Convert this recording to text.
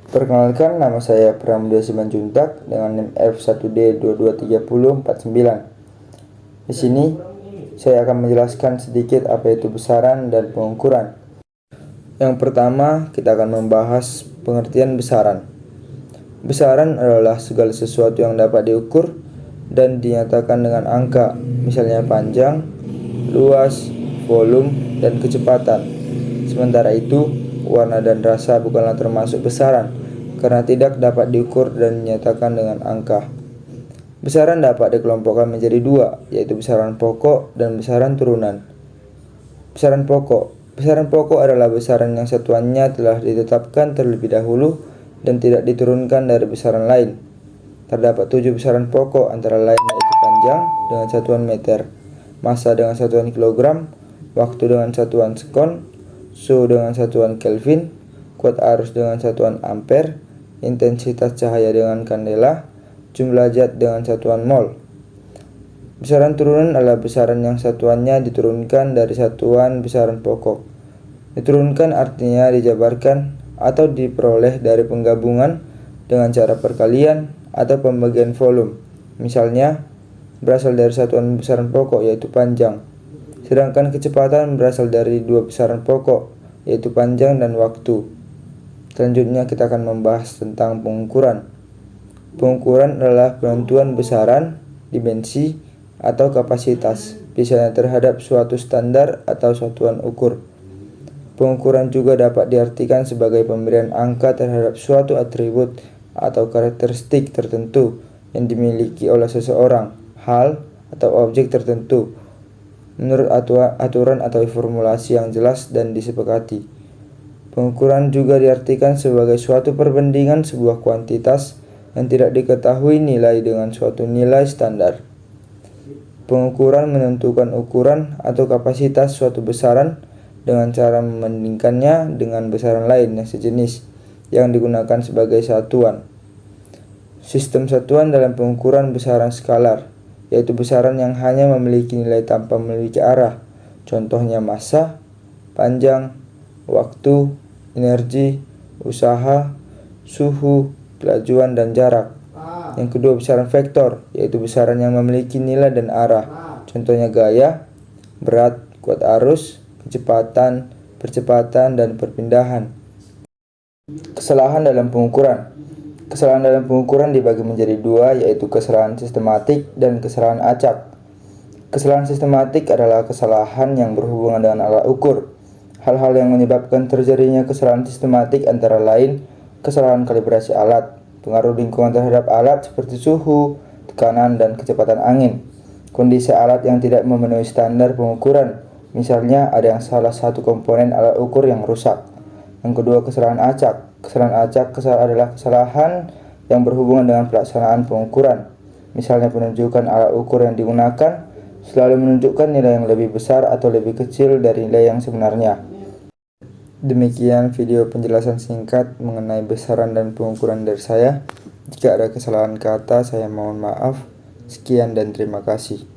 Perkenalkan, nama saya Pramudia Simanjuntak dengan NIM F1D223049. Di sini saya akan menjelaskan sedikit apa itu besaran dan pengukuran. Yang pertama, kita akan membahas pengertian besaran. Besaran adalah segala sesuatu yang dapat diukur dan dinyatakan dengan angka, misalnya panjang, luas, volume, dan kecepatan. Sementara itu, warna dan rasa bukanlah termasuk besaran karena tidak dapat diukur dan dinyatakan dengan angka. Besaran dapat dikelompokkan menjadi dua, yaitu besaran pokok dan besaran turunan. Besaran pokok. Besaran pokok adalah besaran yang satuannya telah ditetapkan terlebih dahulu dan tidak diturunkan dari besaran lain. Terdapat 7 besaran pokok, antara lain yaitu panjang dengan satuan meter, massa dengan satuan kilogram, waktu dengan satuan sekon, suhu dengan satuan Kelvin, kuat arus dengan satuan ampere, intensitas cahaya dengan kandela, jumlah zat dengan satuan mol. Besaran turunan adalah besaran yang satuannya diturunkan dari satuan besaran pokok. Diturunkan artinya dijabarkan atau diperoleh dari penggabungan dengan cara perkalian atau pembagian volume. Misalnya, berasal dari satuan besaran pokok yaitu panjang. Sedangkan kecepatan berasal dari dua besaran pokok, yaitu panjang dan waktu. Selanjutnya kita akan membahas tentang pengukuran. Pengukuran adalah penentuan besaran, dimensi, atau kapasitas, biasanya terhadap suatu standar atau satuan ukur. Pengukuran juga dapat diartikan sebagai pemberian angka terhadap suatu atribut atau karakteristik tertentu yang dimiliki oleh seseorang, hal, atau objek tertentu menurut aturan atau formulasi yang jelas dan disepakati. Pengukuran juga diartikan sebagai suatu perbandingan sebuah kuantitas yang tidak diketahui nilai dengan suatu nilai standar. Pengukuran menentukan ukuran atau kapasitas suatu besaran dengan cara membandingkannya dengan besaran lain yang sejenis yang digunakan sebagai satuan. Sistem satuan dalam pengukuran besaran skalar, yaitu besaran yang hanya memiliki nilai tanpa memiliki arah. Contohnya massa, panjang, waktu, energi, usaha, suhu, kelajuan, dan jarak. Yang kedua, besaran vektor, yaitu besaran yang memiliki nilai dan arah. Contohnya gaya, berat, kuat arus, kecepatan, percepatan, dan perpindahan. Kesalahan dalam pengukuran. Kesalahan dalam pengukuran dibagi menjadi dua, yaitu kesalahan sistematik dan kesalahan acak. Kesalahan sistematik adalah kesalahan yang berhubungan dengan alat ukur. Hal-hal yang menyebabkan terjadinya kesalahan sistematik antara lain kesalahan kalibrasi alat, pengaruh lingkungan terhadap alat seperti suhu, tekanan, dan kecepatan angin, kondisi alat yang tidak memenuhi standar pengukuran, misalnya ada yang salah satu komponen alat ukur yang rusak. Yang kedua, kesalahan acak. Kesalahan acak adalah kesalahan yang berhubungan dengan pelaksanaan pengukuran. Misalnya penunjukan alat ukur yang digunakan selalu menunjukkan nilai yang lebih besar atau lebih kecil dari nilai yang sebenarnya. Demikian video penjelasan singkat mengenai besaran dan pengukuran dari saya. Jika ada kesalahan kata, saya mohon maaf. Sekian dan terima kasih.